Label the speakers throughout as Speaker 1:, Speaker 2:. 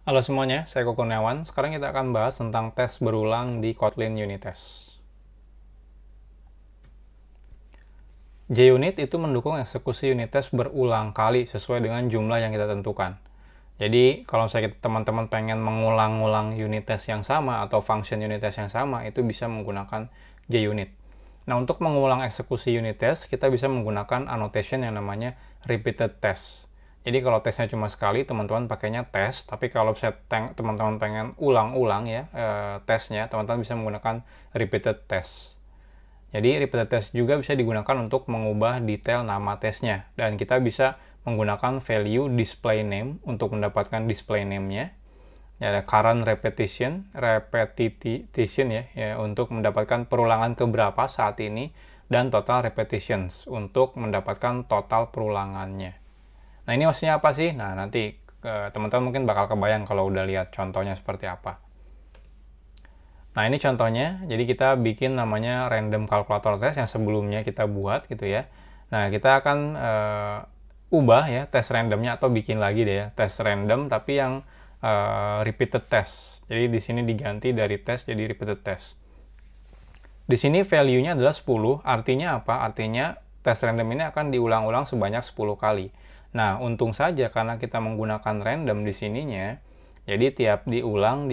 Speaker 1: Halo semuanya, saya Koko Kurniawan. Sekarang kita akan bahas tentang tes berulang di Kotlin Unit Test. JUnit itu mendukung eksekusi unit test berulang kali sesuai dengan jumlah yang kita tentukan. Jadi, kalau misalnya teman-teman pengen mengulang-ulang unit test yang sama atau function unit test yang sama, itu bisa menggunakan JUnit. Nah, untuk mengulang eksekusi unit test, kita bisa menggunakan annotation yang namanya repeated test. Jadi kalau tesnya cuma sekali, teman-teman pakainya tes. Tapi kalau teman-teman pengen ulang-ulang ya tesnya, teman-teman bisa menggunakan repeated test. Jadi repeated test juga bisa digunakan untuk mengubah detail nama tesnya. Dan kita bisa menggunakan value display name untuk mendapatkan display name-nya. Ya, ada current repetition ya untuk mendapatkan perulangan keberapa saat ini, dan total repetitions untuk mendapatkan total perulangannya. Nah, ini maksudnya apa sih? Nah, nanti teman-teman mungkin bakal kebayang kalau udah lihat contohnya seperti apa. Nah, ini contohnya. Jadi kita bikin namanya random calculator test yang sebelumnya kita buat gitu ya. Nah, kita akan ubah ya tes randomnya, atau bikin lagi deh ya tes random tapi yang repeated test. Jadi di sini diganti dari tes jadi repeated test. Di sini value-nya adalah 10. Artinya apa? Artinya tes random ini akan diulang-ulang sebanyak 10 kali. Nah, untung saja karena kita menggunakan random di sininya, jadi tiap diulang,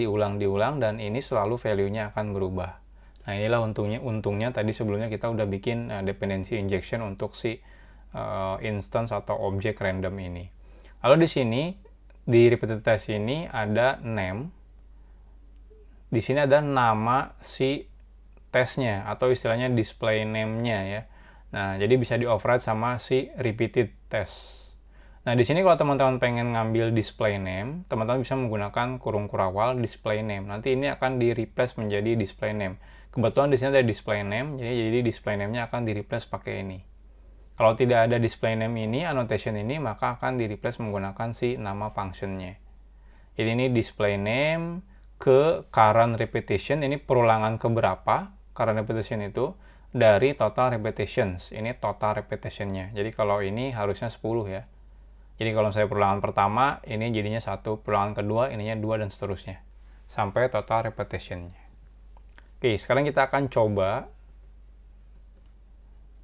Speaker 1: dan ini selalu value-nya akan berubah. Nah, inilah untungnya tadi sebelumnya kita udah bikin dependency injection untuk si instance atau objek random ini. Lalu di sini, di repeated test ini ada name. Di sini ada nama si tesnya, atau istilahnya display name-nya ya. Nah, jadi bisa di-override sama si repeated test. Nah, di sini kalau teman-teman pengen ngambil display name, teman-teman bisa menggunakan kurung kurawal display name. Nanti ini akan di-replace menjadi display name. Kebetulan di sini ada display name, jadi display name-nya akan di-replace pakai ini. Kalau tidak ada display name ini, annotation ini, maka akan di-replace menggunakan si nama function-nya. Jadi ini display name ke current repetition, ini perulangan keberapa, current repetition itu, dari total repetitions. Ini total repetition-nya. Jadi kalau ini harusnya 10 ya. Jadi kalau saya perulangan pertama, ini jadinya 1, perulangan kedua, ininya 2, dan seterusnya. Sampai total repetition-nya. Oke, sekarang kita akan coba.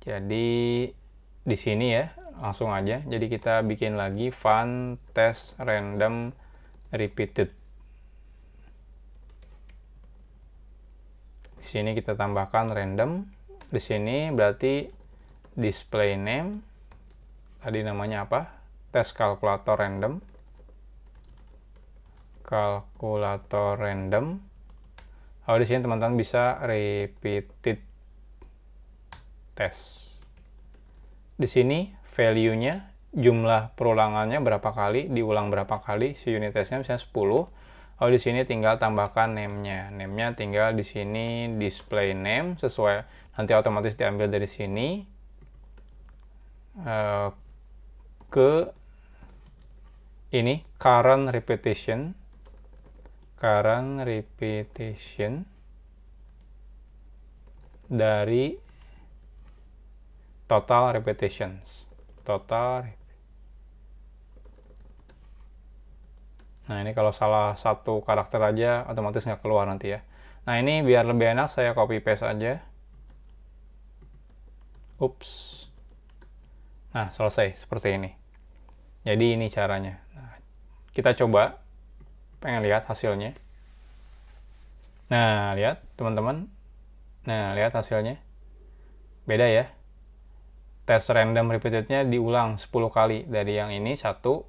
Speaker 1: Jadi, di sini ya, langsung aja. Jadi kita bikin lagi fun test random repeated. Di sini kita tambahkan random. Di sini berarti display name. Tadi namanya apa? Test calculator random. Kalkulator random. Lalu di sini teman-teman bisa repeated test. Di sini value-nya, jumlah perulangannya berapa kali, diulang berapa kali si unit testnya, misalnya 10. Lalu di sini tinggal tambahkan name-nya. Name-nya tinggal di sini display name, sesuai nanti otomatis diambil dari sini ke ini current repetition dari total repetitions. Nah, ini kalau salah satu karakter aja otomatis nggak keluar nanti ya. Nah, ini biar lebih enak saya copy paste aja. Ups. Nah, selesai seperti ini. Jadi ini caranya. Nah, kita coba, pengen lihat hasilnya. Nah, lihat teman-teman. Nah, lihat hasilnya. Beda ya. Tes random repeatednya diulang 10 kali. Dari yang ini 1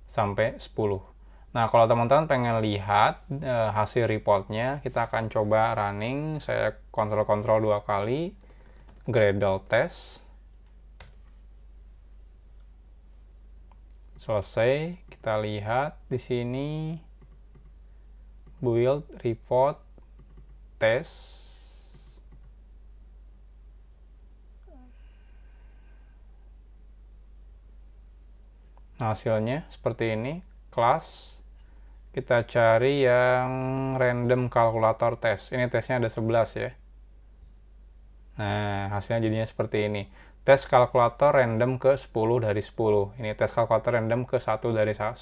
Speaker 1: sampai 10. Nah, kalau teman-teman pengen lihat hasil reportnya, kita akan coba running. Saya kontrol 2 kali. Gradle test. Selesai, kita lihat di sini build report test. Nah, hasilnya seperti ini. Kelas, kita cari yang random calculator test. Ini tesnya ada 11 ya. Nah, hasilnya jadinya seperti ini. Tes kalkulator random ke 10 dari 10. Ini tes kalkulator random ke 1 dari 10.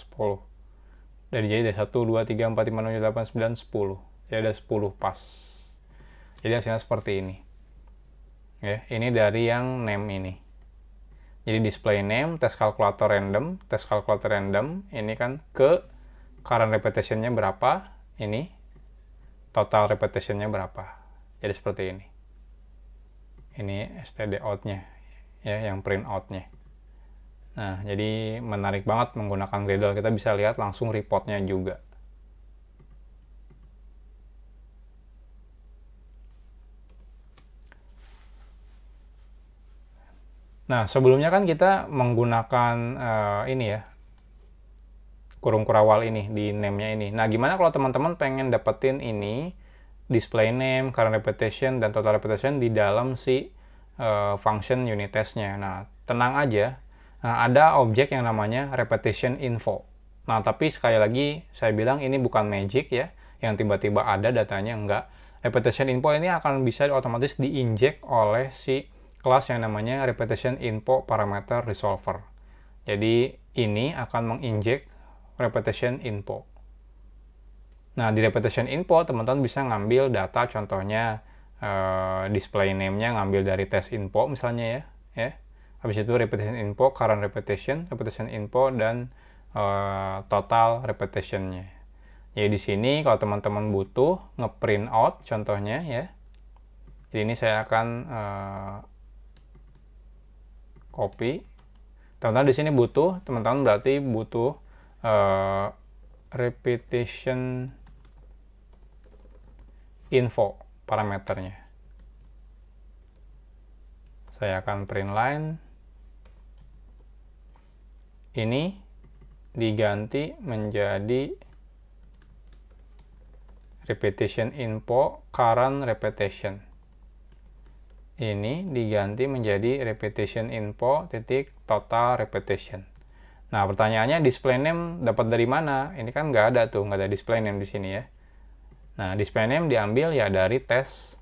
Speaker 1: Jadi 1, 2, 3, 4, 5, 6, 7, 8, 9, 10. Jadi ada 10 pas. Jadi hasilnya seperti ini. Ya, ini dari yang name ini. Jadi display name, test calculator random, ini kan ke current repetition-nya berapa, ini total repetition-nya berapa. Jadi seperti ini. Ini std out-nya, ya, yang print out-nya. Nah, jadi menarik banget menggunakan Gradle. Kita bisa lihat langsung report-nya juga. Nah, sebelumnya kan kita menggunakan ini ya, kurung kurawal ini di name-nya ini. Nah, gimana kalau teman-teman pengen dapetin ini, display name, current repetition, dan total repetition di dalam si function unit test-nya. Nah, tenang aja, ada objek yang namanya repetition info. Nah, tapi sekali lagi saya bilang ini bukan magic ya, yang tiba-tiba ada datanya, enggak. Repetition info ini akan bisa otomatis diinjek oleh si kelas yang namanya repetition info parameter resolver. Jadi ini akan menginjek repetition info. Nah, di repetition info teman-teman bisa ngambil data, contohnya display name-nya ngambil dari test info misalnya ya. Habis itu repetition info, current repetition info, dan total repetition-nya. Jadi di sini kalau teman-teman butuh ngeprint out contohnya ya. Jadi ini saya akan copy. Teman-teman di sini butuh, teman-teman berarti butuh repetition info parameternya. Saya akan print line. Ini diganti menjadi repetition info current repetition. Ini diganti menjadi repetition info titik total repetition. Nah, pertanyaannya display name dapat dari mana? Ini kan nggak ada tuh, nggak ada display name di sini ya. Nah, display name diambil ya dari test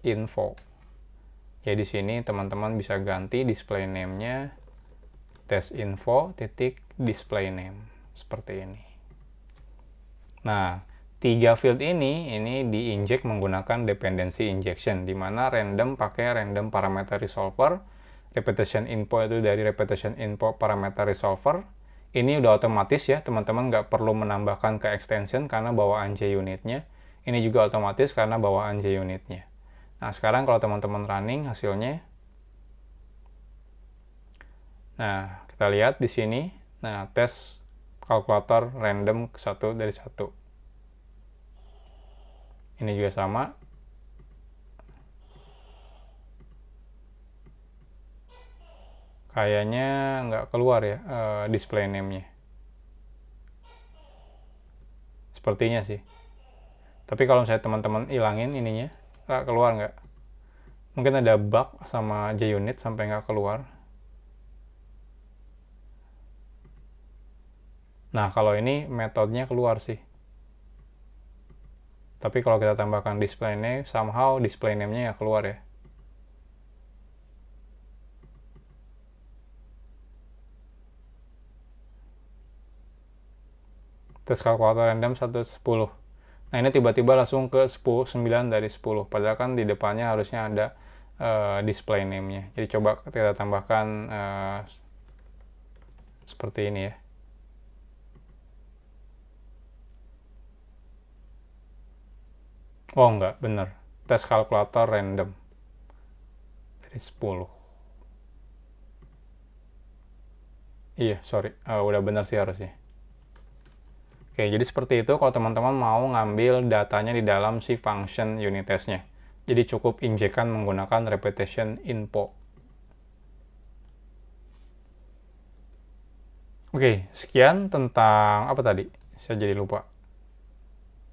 Speaker 1: info. Jadi di sini teman-teman bisa ganti display name-nya test info titik display name seperti ini. Nah, 3 field ini diinjek menggunakan dependency injection, di mana random pakai random parameter resolver, repetition info itu dari repetition info parameter resolver. Ini udah otomatis ya, teman-teman nggak perlu menambahkan ke extension karena bawaan JUnit-nya. Ini juga otomatis karena bawaan JUnit-nya. Nah, sekarang kalau teman-teman running hasilnya, nah kita lihat di sini, nah tes kalkulator random satu dari satu. Ini juga sama. Kayaknya nggak keluar ya display name-nya. Sepertinya sih. Tapi kalau misalnya teman-teman ilangin ininya, nggak keluar nggak? Mungkin ada bug sama JUnit sampai nggak keluar. Nah, kalau ini metodenya keluar sih. Tapi kalau kita tambahkan display name, somehow display name-nya ya keluar ya. Tes kalkulator random 110. Nah, ini tiba-tiba langsung ke 9 dari 10. Padahal kan di depannya harusnya ada display name-nya. Jadi coba kita tambahkan seperti ini ya. Oh enggak, bener. Tes kalkulator random. Dari 10. Iya, sorry. Udah bener sih harusnya. Oke, jadi seperti itu kalau teman-teman mau ngambil datanya di dalam si function unit test-nya. Jadi cukup injekan menggunakan repetition info. Oke, sekian tentang apa tadi? Saya jadi lupa.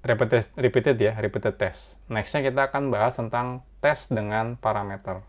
Speaker 1: Repeated test. Nextnya kita akan bahas tentang tes dengan parameter.